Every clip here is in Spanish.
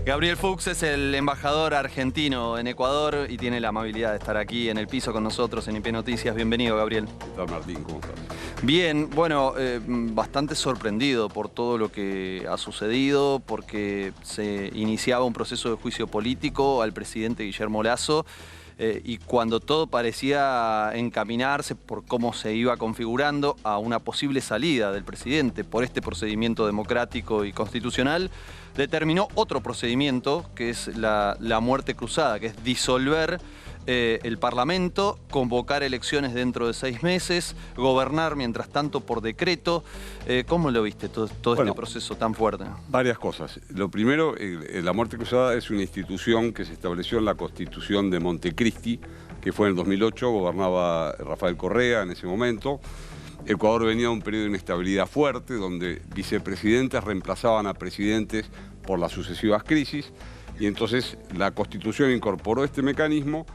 Gabriel Fuchs es el embajador argentino en Ecuador y tiene la amabilidad de estar aquí en el piso con nosotros en IP Noticias. Bienvenido, Gabriel. ¿Qué tal, Martín? ¿Cómo estás? Bien, bueno, bastante sorprendido por todo lo que ha sucedido, porque se iniciaba un proceso de juicio político al presidente Guillermo Lasso y cuando todo parecía encaminarse por cómo se iba configurando a una posible salida del presidente por este procedimiento democrático y constitucional, determinó otro procedimiento que es la muerte cruzada, que es disolver el Parlamento, convocar elecciones dentro de 6 meses, gobernar mientras tanto por decreto. ¿Cómo lo viste todo este proceso tan fuerte? Varias cosas. Lo primero, la muerte cruzada es una institución que se estableció en la Constitución de Montecristi, que fue en el 2008, gobernaba Rafael Correa en ese momento. Ecuador venía de un periodo de inestabilidad fuerte, donde vicepresidentes reemplazaban a presidentes por las sucesivas crisis, y entonces la Constitución incorporó este mecanismo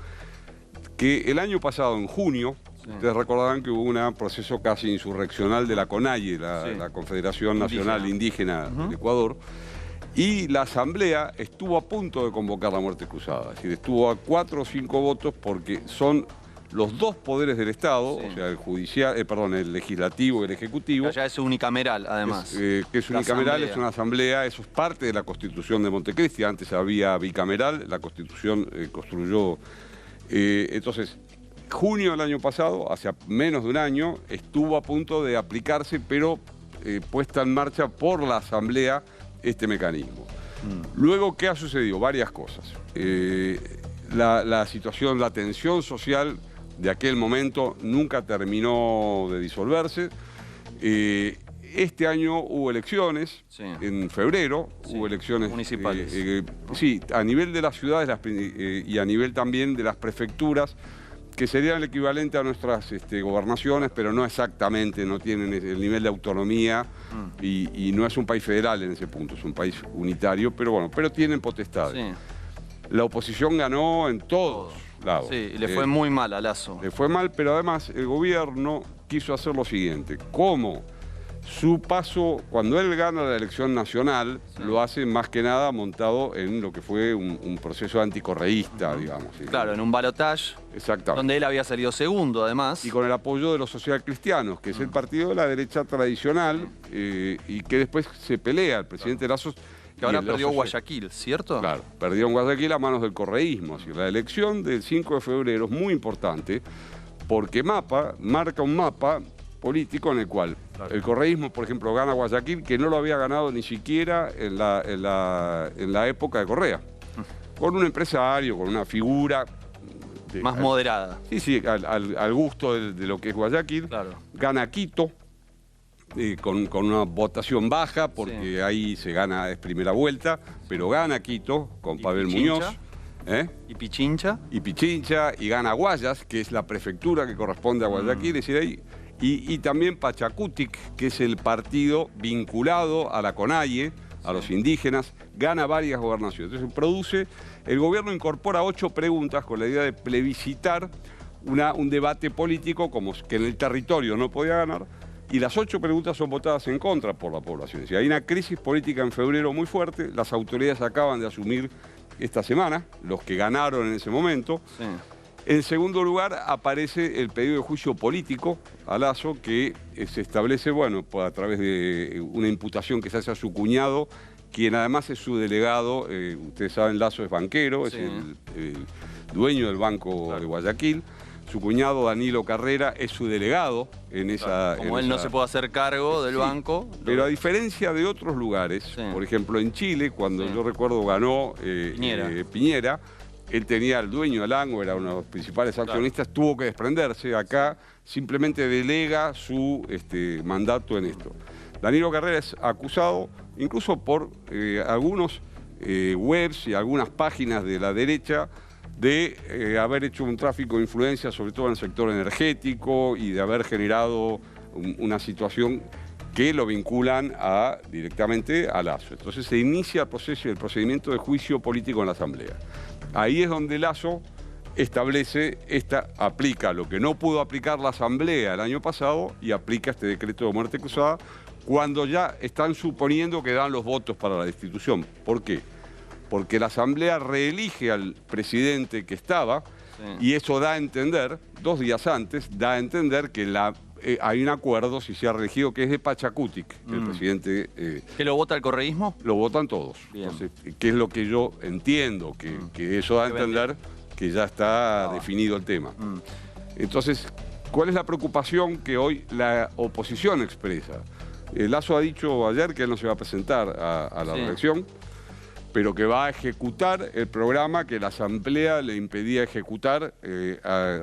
que el año pasado, en junio, ustedes recordarán que hubo un proceso casi insurreccional de la CONAIE, la Confederación Nacional Indígena del Ecuador, y la Asamblea estuvo a punto de convocar la muerte cruzada. Es decir, estuvo a 4 o 5 votos porque son los dos poderes del Estado, o sea, el judicial, el legislativo y el ejecutivo. Ya es unicameral, además. Que es unicameral, es una asamblea, eso es parte de la Constitución de Montecristi. Antes había bicameral, la Constitución construyó. Entonces, junio del año pasado, hace menos de un año, estuvo a punto de aplicarse, pero puesta en marcha por la asamblea este mecanismo. Luego, ¿qué ha sucedido? Varias cosas. La situación, la tensión social de aquel momento nunca terminó de disolverse. Este año hubo elecciones, en febrero hubo elecciones municipales. Sí, a nivel de las ciudades y a nivel también de las prefecturas, que serían el equivalente a nuestras gobernaciones, pero no exactamente, no tienen el nivel de autonomía y no es un país federal en ese punto, es un país unitario, pero bueno, pero tienen potestades. La oposición ganó en todos lados. Sí, y le fue muy mal a Lasso. Le fue mal, pero además el gobierno quiso hacer lo siguiente. Como su paso, cuando él gana la elección nacional, lo hace más que nada montado en lo que fue un proceso anticorreísta, digamos. Claro, en un balotaje. Exactamente. Donde él había salido segundo, además. Y con el apoyo de los socialcristianos, que es el partido de la derecha tradicional, y que después se pelea. El presidente Lasso. Que ahora perdió Guayaquil, ¿cierto? Claro, perdió en Guayaquil a manos del correísmo. Así, la elección del 5 de febrero es muy importante porque marca un mapa político en el cual el correísmo, por ejemplo, gana Guayaquil, que no lo había ganado ni siquiera en la época de Correa. Con un empresario, con una figura más moderada. Sí, al gusto de lo que es Guayaquil. Gana Quito. Con una votación baja, porque ahí se gana, es primera vuelta, pero gana Quito con Pavel Muñoz. ¿Y Pichincha? Y Pichincha, y gana Guayas, que es la prefectura que corresponde a Guayaquil, es decir, ahí, y también Pachacutic, que es el partido vinculado a la CONAIE, a los indígenas, gana varias gobernaciones. Entonces el gobierno incorpora 8 preguntas con la idea de plebiscitar un debate político como que en el territorio no podía ganar. Y las 8 preguntas son votadas en contra por la población. Si hay una crisis política en febrero muy fuerte, las autoridades acaban de asumir esta semana, los que ganaron en ese momento. En segundo lugar, aparece el pedido de juicio político a Lasso, que se establece, bueno, a través de una imputación que se hace a su cuñado, quien además es su delegado. Ustedes saben, Lasso es banquero, es el dueño del Banco de Guayaquil. Su cuñado, Danilo Carrera, es su delegado en esa... Como él no se puede hacer cargo del banco. Pero a diferencia de otros lugares, por ejemplo en Chile, cuando yo recuerdo ganó Piñera, él tenía el dueño del ANGO, era uno de los principales accionistas, tuvo que desprenderse. Acá simplemente delega su mandato en esto. Danilo Carrera es acusado incluso por algunos webs y algunas páginas de la derecha de haber hecho un tráfico de influencia, sobre todo en el sector energético, y de haber generado una situación que lo vinculan directamente a Lasso. Entonces se inicia el procedimiento de juicio político en la Asamblea. Ahí es donde Lasso establece, aplica lo que no pudo aplicar la Asamblea el año pasado y aplica este decreto de muerte cruzada cuando ya están suponiendo que dan los votos para la destitución. ¿Por qué? porque la Asamblea reelige al presidente que estaba, y eso da a entender, 2 días antes, da a entender que hay un acuerdo, si se ha reelegido, que es de Pachacutic, el presidente... ¿Que lo vota el correísmo? Lo votan todos. Bien. Entonces, ¿qué es lo que yo entiendo? Que eso da a entender que ya está definido el tema. Entonces, ¿cuál es la preocupación que hoy la oposición expresa? Lasso ha dicho ayer que él no se va a presentar a la reelección, pero que va a ejecutar el programa que la Asamblea le impedía ejecutar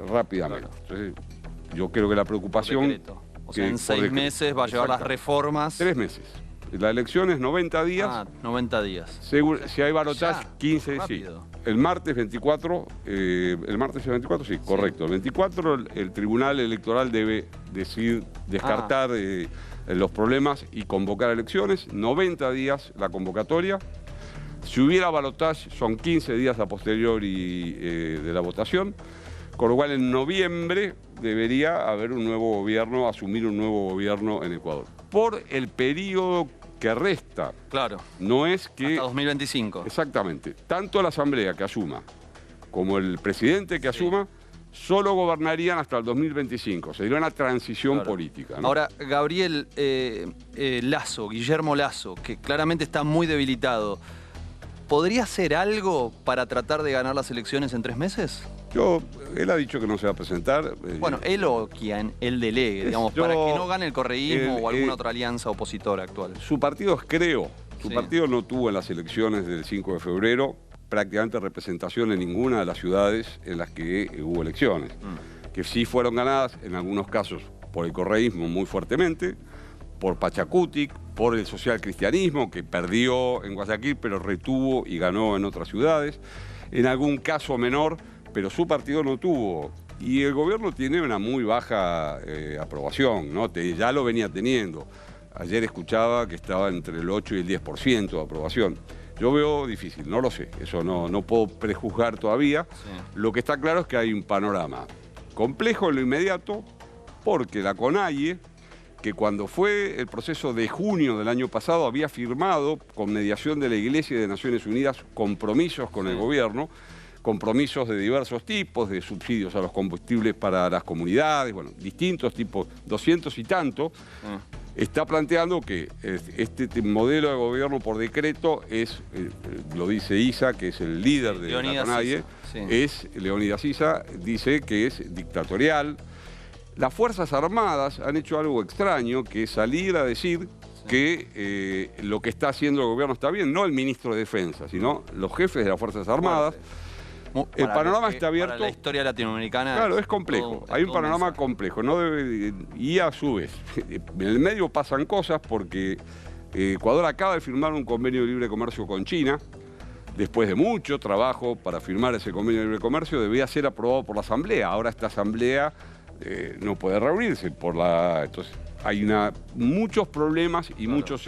rápidamente. Entonces, yo creo que la preocupación... O sea, en 6 meses va a llevar las reformas... 3 meses. La elección es 90 días. Ah, 90 días. Si hay balotaje, 15, rápido. Sí. El martes 24, el martes 24, sí, correcto. El 24 el Tribunal Electoral debe descartar los problemas y convocar elecciones. 90 días la convocatoria. Si hubiera balotaje, son 15 días a posteriori de la votación. Con lo cual, en noviembre debería haber un nuevo gobierno, asumir un nuevo gobierno en Ecuador. Por el periodo que resta. Claro. No es que... Hasta 2025. Exactamente. Tanto la Asamblea que asuma como el presidente que asuma solo gobernarían hasta el 2025. Sería una transición política, ¿no? Ahora, Gabriel, Lasso, Guillermo Lasso, que claramente está muy debilitado, ¿podría hacer algo para tratar de ganar las elecciones en 3 meses? Él ha dicho que no se va a presentar. Bueno, él o quien él delegue, digamos, para que no gane el correísmo o alguna otra alianza opositora actual. Su partido es Creo. Su partido no tuvo en las elecciones del 5 de febrero prácticamente representación en ninguna de las ciudades en las que hubo elecciones. Que sí fueron ganadas, en algunos casos, por el correísmo muy fuertemente, por Pachacutic, por el socialcristianismo, que perdió en Guayaquil, pero retuvo y ganó en otras ciudades. En algún caso menor, pero su partido no tuvo. Y el gobierno tiene una muy baja aprobación, ¿no? Ya lo venía teniendo. Ayer escuchaba que estaba entre el 8 y el 10% de aprobación. Yo veo difícil, no lo sé, eso no puedo prejuzgar todavía. Lo que está claro es que hay un panorama complejo en lo inmediato, porque la CONAIE, que cuando fue el proceso de junio del año pasado había firmado con mediación de la Iglesia y de Naciones Unidas compromisos con el gobierno, compromisos de diversos tipos, de subsidios a los combustibles para las comunidades, bueno, distintos tipos, 200 y tanto, está planteando que este modelo de gobierno por decreto es, lo dice Issa, que es el líder de la CONAIE, Leónidas Issa, dice que es dictatorial. Las Fuerzas Armadas han hecho algo extraño, que es salir a decir que lo que está haciendo el gobierno está bien, no el ministro de Defensa, sino los jefes de las Fuerzas Armadas. El panorama está abierto. Para la historia latinoamericana. Claro, es complejo. Hay un panorama complejo. Y a su vez, en el medio pasan cosas porque Ecuador acaba de firmar un convenio de libre comercio con China. Después de mucho trabajo para firmar ese convenio de libre comercio, debía ser aprobado por la Asamblea. Ahora esta Asamblea no puede reunirse entonces hay muchos problemas y muchas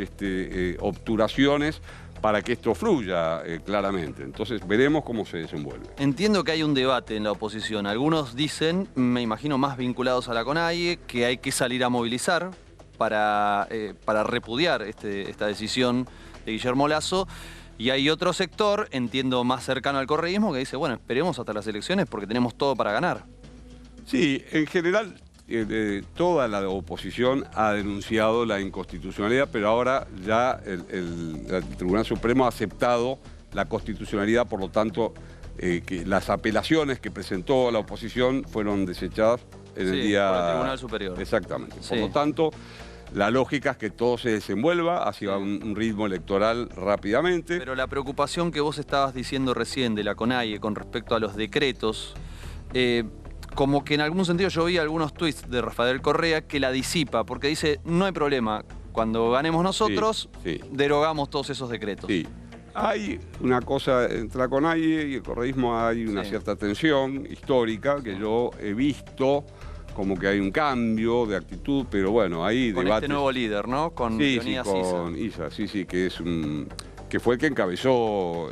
obturaciones para que esto fluya claramente. Entonces veremos cómo se desenvuelve. Entiendo que hay un debate en la oposición. Algunos dicen, me imagino más vinculados a la CONAIE, que hay que salir a movilizar para repudiar esta decisión de Guillermo Lasso. Y hay otro sector, entiendo más cercano al correísmo, que dice, bueno, esperemos hasta las elecciones porque tenemos todo para ganar. Sí, en general toda la oposición ha denunciado la inconstitucionalidad, pero ahora ya el Tribunal Supremo ha aceptado la constitucionalidad, por lo tanto, que las apelaciones que presentó la oposición fueron desechadas en el día... por el Tribunal Superior. Exactamente. Por lo tanto, la lógica es que todo se desenvuelva hacia un ritmo electoral rápidamente. Pero la preocupación que vos estabas diciendo recién de la CONAIE con respecto a los decretos... como que en algún sentido yo vi algunos tuits de Rafael Correa que la disipa, porque dice, no hay problema, cuando ganemos nosotros, derogamos todos esos decretos. Sí, hay una cosa, entre la CONAIE y el correísmo hay una cierta tensión histórica que yo he visto como que hay un cambio de actitud, pero bueno, hay debates. Con este nuevo líder, ¿no? Con Leónidas Issa. Sí, que es que fue el que encabezó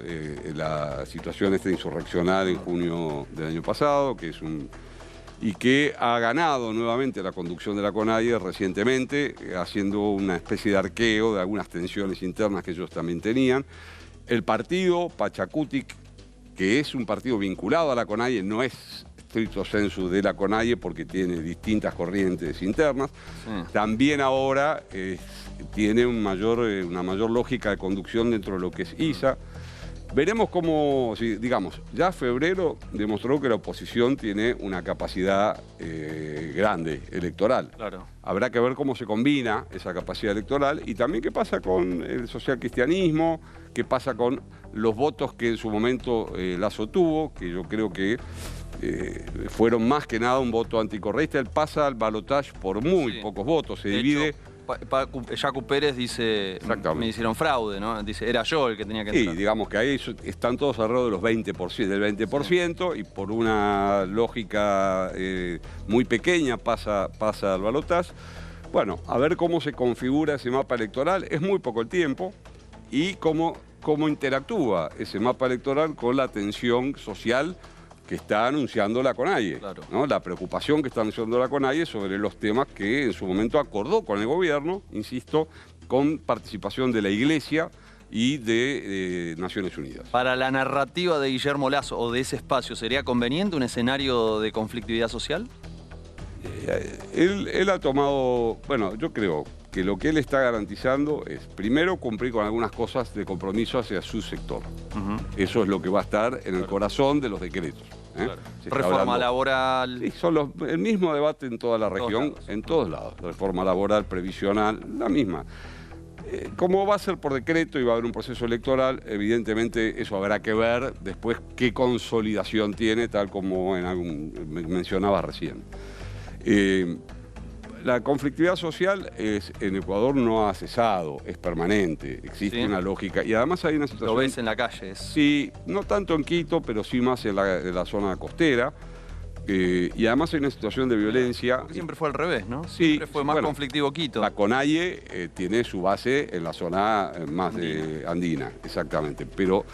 la situación insurreccional en junio del año pasado, que es y que ha ganado nuevamente la conducción de la CONAIE recientemente, haciendo una especie de arqueo de algunas tensiones internas que ellos también tenían. El partido Pachacutic, que es un partido vinculado a la CONAIE, no es stricto sensu de la CONAIE porque tiene distintas corrientes internas, también ahora tiene una mayor lógica de conducción dentro de lo que es ISA. Veremos cómo, digamos, ya febrero demostró que la oposición tiene una capacidad grande electoral. Claro. Habrá que ver cómo se combina esa capacidad electoral y también qué pasa con el socialcristianismo, qué pasa con los votos que en su momento Lasso tuvo, que yo creo que fueron más que nada un voto anticorreísta. Él pasa al balotaje por muy pocos votos, se divide. Jaco Pérez dice, me hicieron fraude, ¿no? Dice, era yo el que tenía que entrar. Sí, digamos que ahí están todos alrededor de los 20%, del 20%, y por una lógica muy pequeña pasa al balotaje. Bueno, a ver cómo se configura ese mapa electoral. Es muy poco el tiempo y cómo interactúa ese mapa electoral con la tensión social que está anunciando la CONAIE, claro, ¿no? La preocupación que está anunciando la CONAIE sobre los temas que en su momento acordó con el gobierno, insisto, con participación de la Iglesia y de Naciones Unidas. Para la narrativa de Guillermo Lasso o de ese espacio, ¿sería conveniente un escenario de conflictividad social? Él ha tomado, bueno, yo creo que lo que él está garantizando es, primero, cumplir con algunas cosas de compromiso hacia su sector. Eso es lo que va a estar en el corazón de los decretos. Claro. Reforma laboral. Sí, son el mismo debate en toda la región, en todos lados. Reforma laboral, previsional, la misma. Como va a ser por decreto y va a haber un proceso electoral, evidentemente eso habrá que ver después qué consolidación tiene, tal como mencionaba recién. La conflictividad social en Ecuador no ha cesado, es permanente, existe una lógica y además hay una situación... Lo ves en la calle. Sí, no tanto en Quito, pero sí más en la zona costera. Y además hay una situación de violencia. Siempre fue al revés, ¿no? Sí, siempre fue más conflictivo Quito. La CONAIE tiene su base en la zona más andina, exactamente. Pero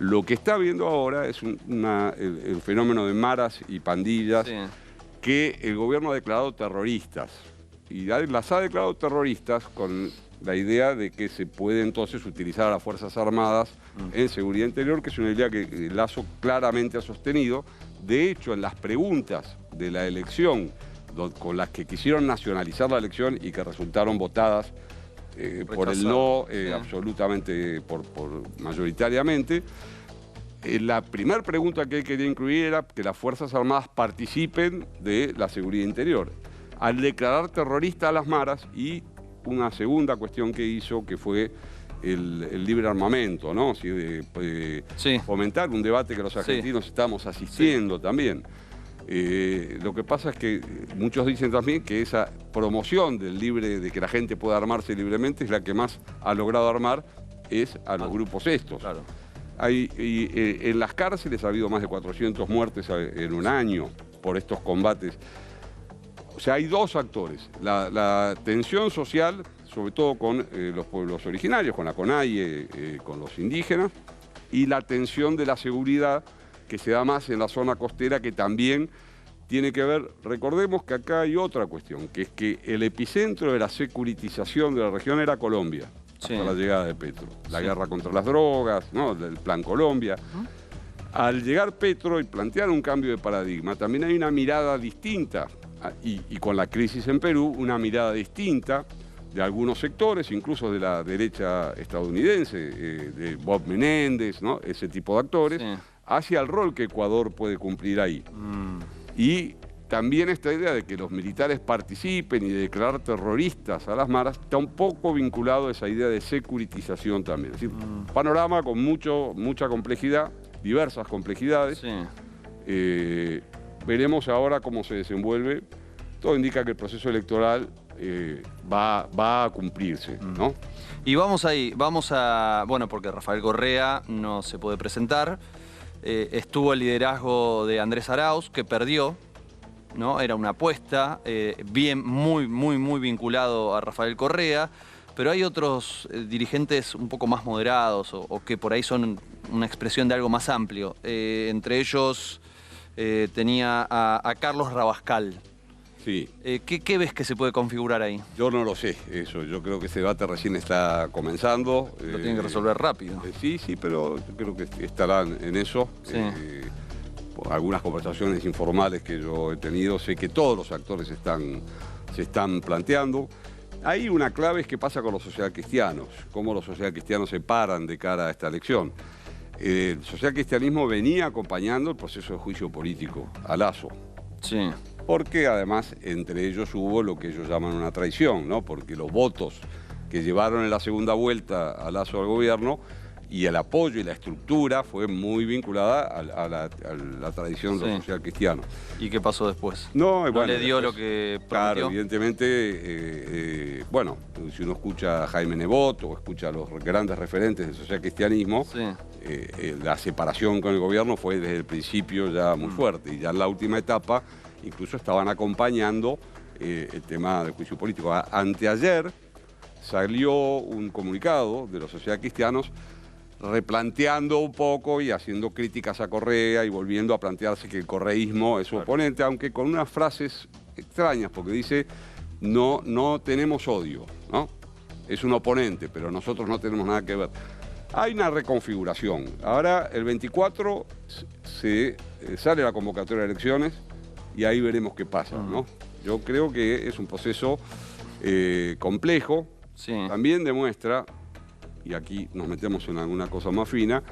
lo que está viendo ahora es el fenómeno de maras y pandillas que el gobierno ha declarado terroristas. Y las ha declarado terroristas con la idea de que se puede entonces utilizar a las Fuerzas Armadas en seguridad interior, que es una idea que Lasso claramente ha sostenido. De hecho, en las preguntas de la elección, con las que quisieron nacionalizar la elección y que resultaron votadas por el no, absolutamente, mayoritariamente, la primera pregunta que él quería incluir era que las Fuerzas Armadas participen de la seguridad interior. Al declarar terrorista a las maras y una segunda cuestión que hizo, que fue el libre armamento, ¿no? Fomentar un debate que los argentinos estamos asistiendo también. Lo que pasa es que muchos dicen también que esa promoción de que la gente pueda armarse libremente es la que más ha logrado armar a los grupos estos. Claro. En las cárceles ha habido más de 400 muertes en un año por estos combates. O sea, hay dos actores. La tensión social, sobre todo con los pueblos originarios, con la CONAIE, con los indígenas, y la tensión de la seguridad que se da más en la zona costera, que también tiene que ver, recordemos que acá hay otra cuestión, que es que el epicentro de la securitización de la región era Colombia, hasta la llegada de Petro. La guerra contra las drogas, ¿no? El Plan Colombia. Al llegar Petro y plantear un cambio de paradigma, también hay una mirada distinta, y con la crisis en Perú, una mirada distinta de algunos sectores, incluso de la derecha estadounidense, de Bob Menéndez, ¿no? Ese tipo de actores, hacia el rol que Ecuador puede cumplir ahí. Y también esta idea de que los militares participen y de declarar terroristas a las maras está un poco vinculado a esa idea de securitización también. Es decir, panorama con mucha complejidad, diversas complejidades. Veremos ahora cómo se desenvuelve. Todo indica que el proceso electoral va a cumplirse, ¿no? Y vamos ahí, bueno, porque Rafael Correa no se puede presentar. Estuvo el liderazgo de Andrés Arauz, que perdió, ¿no? Era una apuesta, muy vinculado a Rafael Correa, pero hay otros dirigentes un poco más moderados o que por ahí son una expresión de algo más amplio. Entre ellos tenía a Carlos Rabascal. Sí. ¿Qué ves que se puede configurar ahí? Yo no lo sé, eso. Yo creo que ese debate recién está comenzando. Lo tienen que resolver rápido. Sí, pero yo creo que estarán en eso. Sí. Por algunas conversaciones informales que yo he tenido, sé que todos los actores se están planteando. Ahí una clave es qué pasa con los socialcristianos, cómo los socialcristianos se paran de cara a esta elección. El socialcristianismo venía acompañando el proceso de juicio político a Lasso. Sí. Porque además entre ellos hubo lo que ellos llaman una traición, ¿no? Porque los votos que llevaron en la segunda vuelta a Lasso al gobierno y el apoyo y la estructura fue muy vinculada a la tradición de los socialcristianos. ¿Y qué pasó después? No le dio lo que prometió. Claro, evidentemente, bueno, si uno escucha a Jaime Nebot o escucha a los grandes referentes del socialcristianismo, la separación con el gobierno fue desde el principio ya muy fuerte. Y ya en la última etapa incluso estaban acompañando el tema del juicio político. Anteayer salió un comunicado de los socialcristianos replanteando un poco y haciendo críticas a Correa y volviendo a plantearse que el correísmo es su oponente, aunque con unas frases extrañas, porque dice, no tenemos odio, ¿no? Es un oponente, pero nosotros no tenemos nada que ver. Hay una reconfiguración. Ahora, el 24 sale la convocatoria de elecciones y ahí veremos qué pasa, ¿no? Yo creo que es un proceso complejo. Sí. También demuestra, y aquí nos metemos en alguna cosa más fina,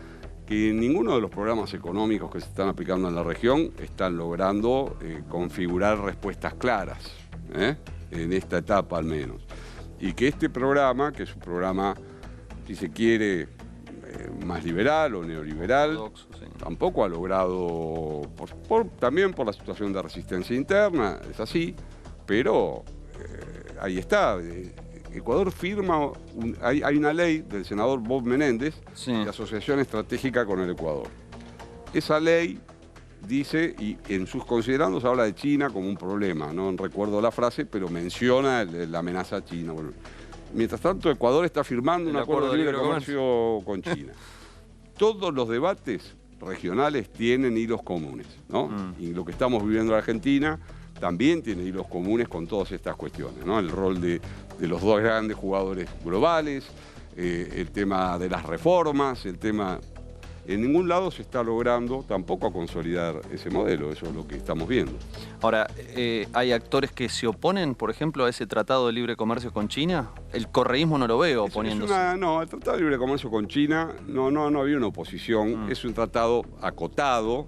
que ninguno de los programas económicos que se están aplicando en la región están logrando configurar respuestas claras, en esta etapa al menos. Y que este programa, que es un programa, si se quiere, más liberal o neoliberal, tampoco ha logrado, también por la situación de resistencia interna, es así, pero ahí está. Ecuador firma, hay una ley del senador Bob Menéndez de asociación estratégica con el Ecuador. Esa ley dice, y en sus considerandos habla de China como un problema, no recuerdo la frase, pero menciona la amenaza china. Bueno, mientras tanto, Ecuador está firmando un acuerdo de libre comercio con China. Todos los debates regionales tienen hilos comunes, ¿no? Y lo que estamos viviendo en Argentina también tiene hilos comunes con todas estas cuestiones, ¿no? El rol de los dos grandes jugadores globales, el tema de las reformas, el tema... En ningún lado se está logrando tampoco a consolidar ese modelo, eso es lo que estamos viendo. Ahora, ¿hay actores que se oponen, por ejemplo, a ese tratado de libre comercio con China? El correísmo no lo veo oponiéndose. No, el tratado de libre comercio con China no había una oposición, es un tratado acotado.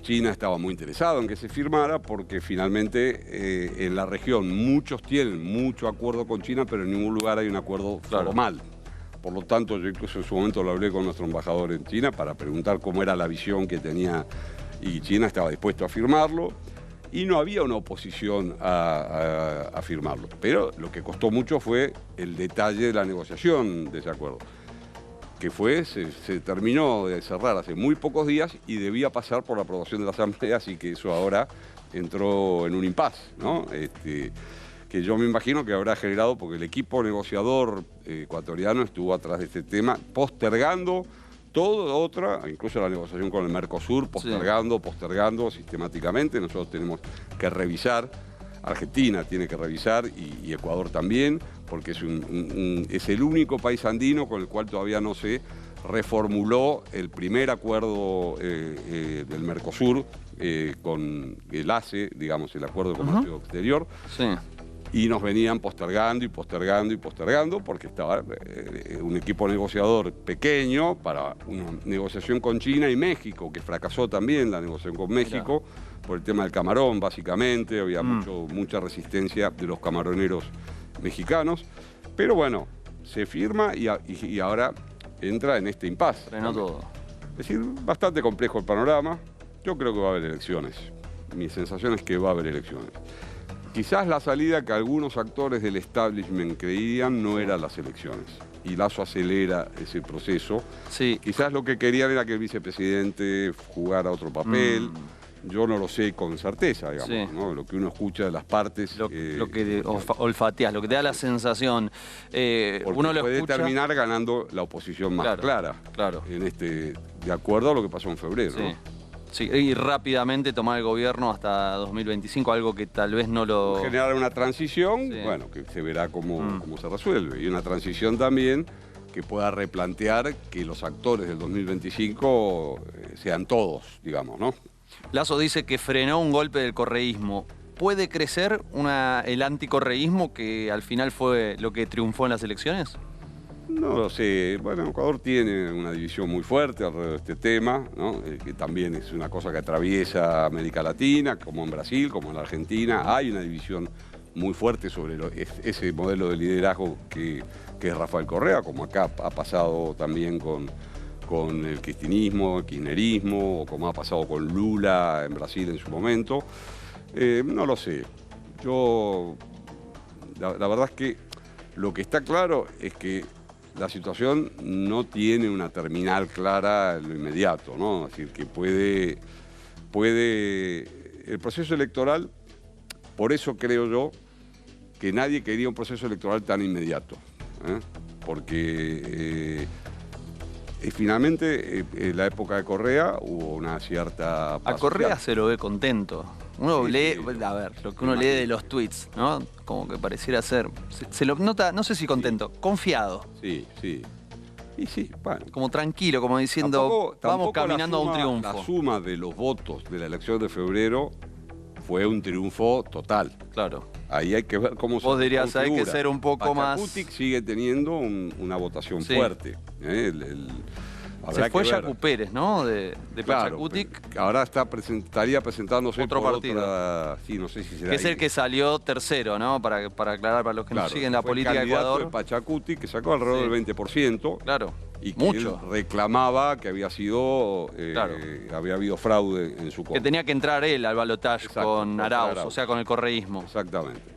China estaba muy interesado en que se firmara porque finalmente en la región muchos tienen mucho acuerdo con China, pero en ningún lugar hay un acuerdo formal. Por lo tanto, yo incluso en su momento lo hablé con nuestro embajador en China para preguntar cómo era la visión que tenía, y China estaba dispuesto a firmarlo y no había una oposición a firmarlo. Pero lo que costó mucho fue el detalle de la negociación de ese acuerdo, que se terminó de cerrar hace muy pocos días y debía pasar por la aprobación de la Asamblea, así que eso ahora entró en un impasse, ¿no? Que yo me imagino que habrá generado, porque el equipo negociador ecuatoriano estuvo atrás de este tema, postergando todo incluso la negociación con el Mercosur, postergando sistemáticamente. Nosotros tenemos que revisar, Argentina tiene que revisar y Ecuador también, porque es el único país andino con el cual todavía no se reformuló el primer acuerdo del Mercosur con el ACE, digamos, el Acuerdo de Comercio Exterior. Y nos venían postergando y postergando y postergando porque estaba un equipo negociador pequeño para una negociación con China y México, que fracasó también la negociación con México por el tema del camarón, básicamente. Había mucha resistencia de los camaroneros mexicanos. Pero bueno, se firma y ahora entra en este impasse. Frenó todo. Es decir, bastante complejo el panorama. Yo creo que va a haber elecciones. Mi sensación es que va a haber elecciones. Quizás la salida que algunos actores del establishment creían no eran las elecciones. Y Lasso acelera ese proceso. Quizás lo que querían era que el vicepresidente jugara otro papel. Yo no lo sé con certeza, digamos, ¿no? Lo que uno escucha de las partes... Lo que olfateas, lo que te da la sensación. Uno lo puede terminar ganando la oposición más clara. Claro. De acuerdo a lo que pasó en febrero, ¿no? Sí, y rápidamente tomar el gobierno hasta 2025, algo que tal vez no lo... Generar una transición, Sí. bueno, que se verá cómo se resuelve. Y una transición también que pueda replantear que los actores del 2025 sean todos, digamos, ¿no? Lasso dice que frenó un golpe del correísmo. ¿Puede crecer el anticorreísmo que al final fue lo que triunfó en las elecciones? No lo sé. Bueno, Ecuador tiene una división muy fuerte alrededor de este tema, ¿no? Que también es una cosa que atraviesa América Latina, como en Brasil, como en la Argentina. Hay una división muy fuerte sobre ese modelo de liderazgo que es Rafael Correa, como acá ha pasado también con el cristinismo, el kirchnerismo, o como ha pasado con Lula en Brasil en su momento. No lo sé. La verdad es que lo que está claro es que la situación no tiene una terminal clara en lo inmediato, ¿no? Es decir, que puede el proceso electoral, por eso creo yo que nadie quería un proceso electoral tan inmediato, ¿eh? Porque finalmente en la época de Correa hubo una cierta A paz Correa social. se lo ve contento. Uno Sí, lee, sí. a ver, lo que uno lee de los tweets, ¿no? Como que pareciera ser. Se lo nota, no sé si contento, confiado. Sí, sí. Y sí, bueno. Como tranquilo, como diciendo, vamos Tampoco caminando a un la triunfo. suma de los votos de la elección de febrero fue un triunfo total. Claro. Ahí hay que ver cómo Vos dirías, hay que configura. ser un poco más... Pachacutic sigue teniendo una votación Sí. fuerte. Habrá Se fue que ver. Yacu Pérez, ¿no? De Claro, Pachacutic, ahora estaría presentándose Otro por partido. otra... Sí, no sé si será que es el ahí. que salió tercero, ¿no? Para aclarar para los que no Claro, siguen la fue política de candidato Ecuador. de Pachacutic, que sacó alrededor Sí. del 20%. Claro, Y que mucho. él reclamaba que había sido, Claro. había habido fraude en su Que contra. tenía que entrar él al balotaje Exacto, con con Arauz, Arauz. o sea, con el correísmo. Exactamente.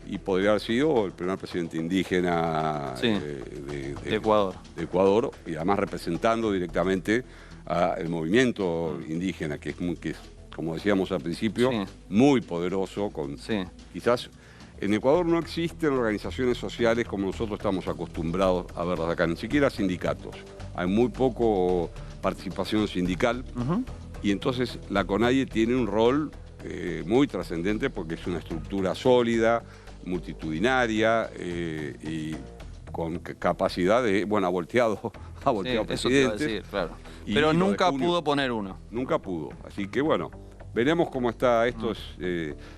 Y podría haber sido el primer presidente indígena Sí, de de Ecuador. de Ecuador, y además representando directamente al movimiento indígena, que es, como decíamos al principio, Sí. muy poderoso. Sí. Quizás en Ecuador no existen organizaciones sociales como nosotros estamos acostumbrados a verlas acá, ni siquiera sindicatos. Hay muy poco participación sindical. Ujú. Y entonces la CONAIE tiene un rol muy trascendente porque es una estructura sólida, multitudinaria y con capacidad de, bueno, ha volteado Sí, eso te iba a presidentes. decir, claro. Y Pero lo de nunca junio- pudo poner uno. Nunca pudo. Así que bueno, veremos cómo está esto.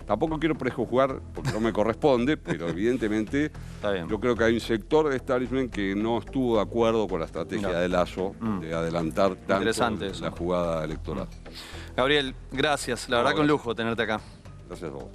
Tampoco quiero prejuzgar porque no me corresponde, pero evidentemente Está bien. yo creo que hay un sector del establishment que no estuvo de acuerdo con la estrategia Mirá. de Lasso de adelantar tanto Interesante eso. la jugada electoral. Gabriel, gracias. La verdad que un lujo tenerte acá. Gracias a vos.